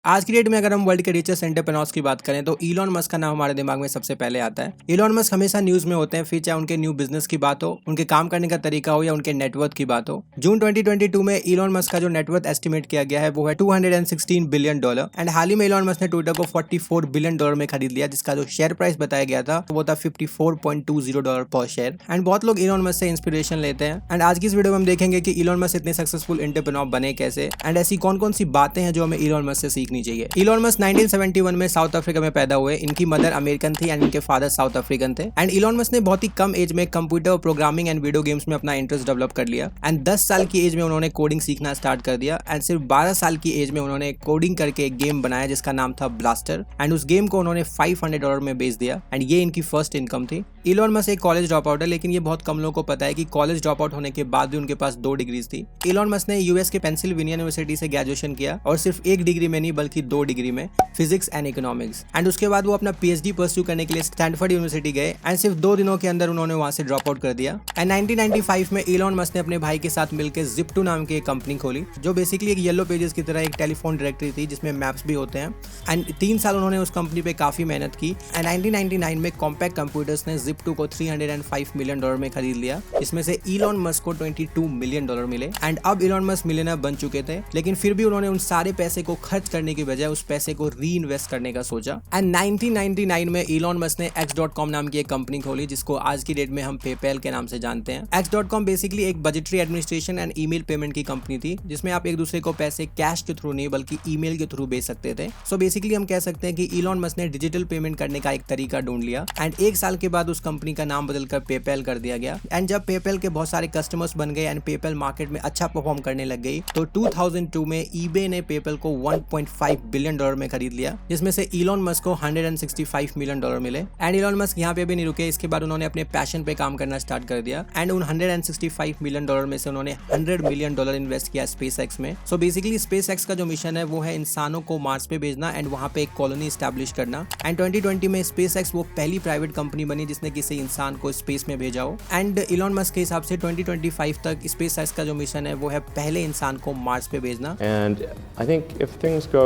आज की डेट में अगर हम वर्ल्ड के रिचेस्ट एंटरप्रेन्योर्स की बात करें तो इलॉन मस्क का नाम हमारे दिमाग में सबसे पहले आता है। इलॉन मस्क हमेशा न्यूज में होते हैं, फिर चाहे उनके न्यू बिजनेस की बात हो, उनके काम करने का तरीका हो या उनके नेटवर्थ की बात हो। जून 2022 में इलॉन मस्क का जो नेटवर्थ एस्टिमेट किया गया है वो है $216 बिलियन। एंड हाल ही में इलॉन मस्क ने ट्विटर को $44 बिलियन में खरीद लिया, जिसका जो शेयर प्राइस बताया गया था वो था $54.20 पर शेयर। एंड बहुत लोग इलॉन मस्क से इंस्पिरेशन लेते हैं। एंड आज की इस वीडियो में हम देखेंगे कि इलॉन मस्क इतने सक्सेसफुल एंटरप्रेन्योर बने कैसे, एंड ऐसी कौन कौन सी बातें हैं जो हमें इलॉन मस्क से सीखनी चाहिए। इलॉन मस्क 1971 में साउथ अफ्रीका में पैदा हुए। इनकी मदर अमेरिकन थी एंड इनके फादर साउथ अफ्रीकन थे। एंड इलॉन मस्क ने बहुत ही कम एज में computer programming and video games में अपना इंटरेस्ट डेवलप कर लिया। एंड 10 साल की एज में उन्होंने कोडिंग सीखना स्टार्ट कर दिया। एंड सिर्फ 12 साल की एज में उन्होंने कोडिंग करके एक गेम बनाया जिसका नाम था ब्लास्टर। एंड उस गेम को उन्होंने $500 में बेच दिया। एंड ये इनकी फर्स्ट इनकम थी। इलॉन मस्क एक कॉलेज ड्रॉप आउट है, लेकिन ये बहुत कम लोगों को पता है कि कॉलेज ड्रॉप आउट होने के बाद भी उनके पास 2 डिग्रीज थी। इलॉन मस्क ने यूएस के पेंसिल्वेनिया यूनिवर्सिटी से ग्रेजुएशन किया, और सिर्फ 1 डिग्री में नहीं बल्कि 2 डिग्री में, फिजिक्स एंड इकोनॉमिक्स। एंड उसके बाद वो अपना पीएचडी परस्यू करने के लिए स्टैनफोर्ड यूनिवर्सिटी गए। एंड सिर्फ 2 दिनों के अंदर उन्होंने वहां से ड्रॉप आउट कर दिया। एंड 1995 में इलॉन मस्क ने अपने भाई के साथ मिलकर Zip2 नाम की एक कंपनी खोली, जो बेसिकली एक येलो पेजेस की तरह एक टेलीफोन डायरेक्टरी थी जिसमें मैप्स भी होते हैं। एंड 3 साल उन्होंने उस कंपनी पे काफी मेहनत की। एंड 1999 में कॉम्पैक्ट कंप्यूटर्स ने Zip2 को $305 मिलियन में खरीद लिया, जिसमें से इलॉन मस्क को $22 मिलियन मिले। एंड अब इलॉन मस्क मिलियनर बन चुके थे, लेकिन फिर भी उन्होंने उन सारे पैसे को खर्च करने की बजाय उस पैसे को री इन्वेस्ट करने का सोचा। एंड 1999 में इलॉन मस्क ने X.com नाम की एक कंपनी खोली, जिसको आज की डेट में हम पेपैल के नाम से जानते हैं। X.com बेसिकली एक budgetary administration and email payment की कंपनी थी, जिसमें आप एक दूसरे को पैसे कैश के थ्रू नहीं बल्कि ईमेल के थ्रू भेज सकते थे। सो बेसिकली हम कह सकते हैं कि इलॉन मस्क ने डिजिटल पेमेंट करने का एक तरीका ढूंढ लिया। एंड 1 साल के बाद उस कंपनी का नाम बदलकर पेपैल कर दिया गया। एंड जब पेपैल के बहुत सारे कस्टमर्स बन गए एंड पेपैल मार्केट में अच्छा परफॉर्म करने लग गई, तो 2002 में ईबे ने पेपैल को $1.5 बिलियन में खरीद लिया, जिसमें से इलॉन मस्क को $165 मिलियन मिले। एंड इलॉन मस्क यहाँ पे भी नहीं रुके। इसके बाद उन्होंने अपने पैशन पे काम करना स्टार्ट कर दिया। एंड उन $165 मिलियन में से उन्होंने $100 मिलियन इन्वेस्ट किया स्पेसएक्स में। सो बेसिकली स्पेसएक्स का जो मिशन है वो है इंसानों को मार्स पे भेजना एंड वहाँ पे एक कॉलोनी स्टैब्लिश करना। एंड 2020 में स्पेसएक्स वो पहली प्राइवेट कंपनी बनी जिसने किसी इंसान को स्पेस में भेजा हो। एंड इलॉन मस्क के हिसाब से 2025 तक स्पेसएक्स का जो मिशन है वो है पहले इंसान को मार्स पे भेजना। And I think if things go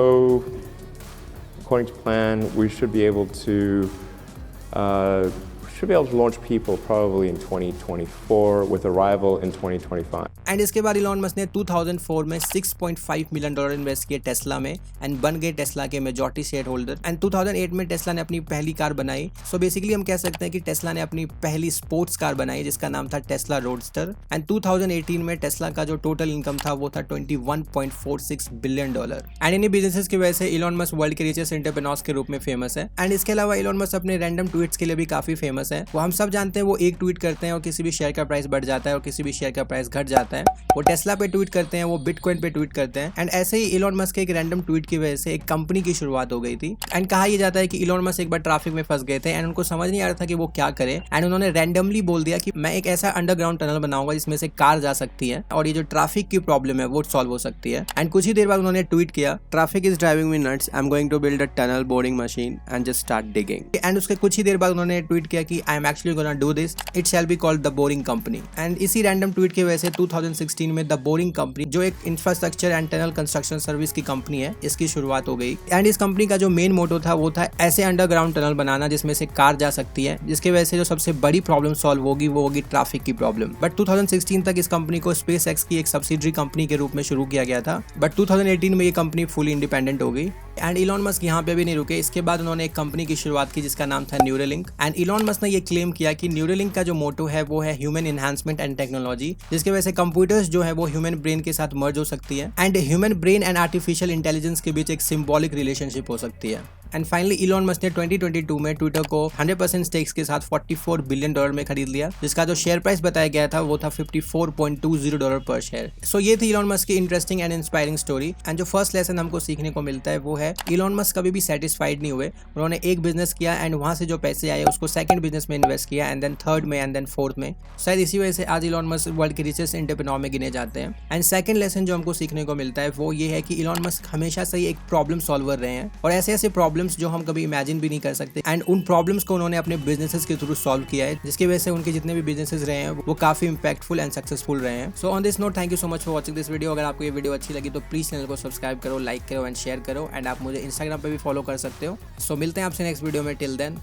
according to plan, we should be able to launch people probably in 2024 with arrival in 2025. And इसके बाद इलॉन मस्क ने 2004 में $6.5 मिलियन इन्वेस्ट किए टेस्ला में एंड बन गए टेस्ला के मेजॉरिटी शेयर होल्डर। एंड 2008 में टेस्ला ने अपनी पहली कार बनाई। सो बेसिकली हम कह सकते हैं कि टेस्ला ने अपनी पहली स्पोर्ट्स कार बनाई जिसका नाम था टेस्ला रोडस्टर। एंड 2018 में टेस्ला का जो टोटल इनकम था वो था $21.46 बिलियन। एंड इन्हीं बिजनेसेस की वजह से इलॉन मस्क वर्ल्ड के रिचेस्ट एंटरप्रेन्योर्स के रूप में फेमस है। एंड इसके अलावा इलॉन मस्क अपने रैंडम ट्वीट्स के लिए भी काफी फेमस है। वो हम सब जानते हैं, वो एक ट्वीट करते हैं और किसी भी शेयर का प्राइस बढ़ जाता है और किसी भी शेयर का प्राइस घट जाता है। वो टेस्ला पे ट्वीट करते हैं, वो बिटकॉइन पे ट्वीट करते हैं। एंड ऐसे ही इलॉन मस्क के एक रैंडम ट्वीट की वजह से एक कंपनी की शुरुआत हो गई थी। एंड कहा यह जाता है कि इलॉन मस्क एक बार ट्रैफिक में फंस गए थे एंड उनको समझ नहीं आ रहा था कि वो क्या करें। एंड उन्होंने रैंडमली बोल दिया कि मैं एक ऐसा अंडरग्राउंड टनल बनाऊंगा जिसमें से कार जा सकती है और ये जो ट्रैफिक की प्रॉब्लम है वो सॉल्व हो सकती है। एंड कुछ ही देर बाद उन्होंने ट्वीट किया, traffic is driving me nuts, I am going to build a tunnel boring machine and just start digging. And उसके कुछ ही देर बाद उन्होंने ट्वीट किया कि I am actually gonna do this, it shall be called the boring company. And इसी random tweet की वजह से 2016 में द बोरिंग कंपनी, जो एक infrastructure and tunnel construction service की कंपनी है, इसकी शुरुआत हो गई। एंड इस कंपनी का जो मेन मोटो था वो था ऐसे अंडरग्राउंड टनल बनाना जिसमें से कार जा सकती है, जिसकी वजह से जो सबसे बड़ी प्रॉब्लम सॉल्व होगी वो होगी ट्रैफिक की प्रॉब्लम। बट 2016 तक इस कंपनी को स्पेसएक्स की एक सब्सिडरी कंपनी के रूप में शुरू किया गया था। बट 2018 में ये कंपनी फुली इंडिपेंडेंट हो गई। एंड इलॉन मस्क यहाँ पे भी नहीं रुके। इसके बाद उन्होंने एक कंपनी की शुरुआत की जिसका नाम था न्यूरालिंक। एंड इलॉन मस्क ने ये क्लेम किया कि न्यूरालिंक का जो मोटो है वो है ह्यूमन एनहांसमेंट एंड टेक्नोलॉजी, जिसकी वजह से कंप्यूटर्स जो है वो ह्यूमन ब्रेन के साथ मर्ज हो सकती है and human brain and artificial intelligence के बीच एक सिंबॉलिक रिलेशनशिप हो सकती है। एंड फाइनली इलॉन मस्क ने 2022 में ट्विटर को 100% स्टेक्स के साथ $44 बिलियन में खरीद लिया, जिसका जो शेयर प्राइस बताया गया था वो था $54.20 पर शेयर। सो ये थी इलॉन मस्क की interesting and inspiring story. And जो फर्स्ट लेसन हमको सीखने को मिलता है वो है इलॉन मस्क कभी भी सेटिस्फाइड नहीं हुए। उन्होंने एक बिजनेस किया एंड वहां से जो पैसे आए उसको सेकंड बिजनेस में इन्वेस्ट किया एंड देन थर्ड में एंड देन फोर्थ में। शायद इसी वजह से आज इलॉन मस्क वर्ल्ड के रिचेस्ट एंटरप्रेन्योर में गिने जाते हैं। एंड सेकंड लेसन जो हमको सीखने को मिलता है वो ये है कि इलॉन मस्क हमेशा से एक प्रॉब्लम सॉल्वर रहे हैं और ऐसे ऐसे प्रॉब्लम प्रॉब्लम्स जो हम कभी इमेजिन भी नहीं कर सकते, एंड उन प्रॉब्लम्स को उन्होंने अपने बिजनेसेस के थ्रू सॉल्व किया है, जिसकी वजह से उनके जितने भी बिजनेसेस रहे हैं वो काफी इंपैक्टफुल एंड सक्सेसफुल रहे हैं। So on this note, thank you so much for watching this video. अगर आपको ये वीडियो अच्छी लगी तो प्लीज चैनल को सब्सक्राइब करो, लाइक करो एंड शेयर करो, एंड आप मुझे इंस्टाग्राम पे भी फॉलो कर सकते हो। सो मिलते हैं आपसे नेक्स्ट वीडियो में। Till then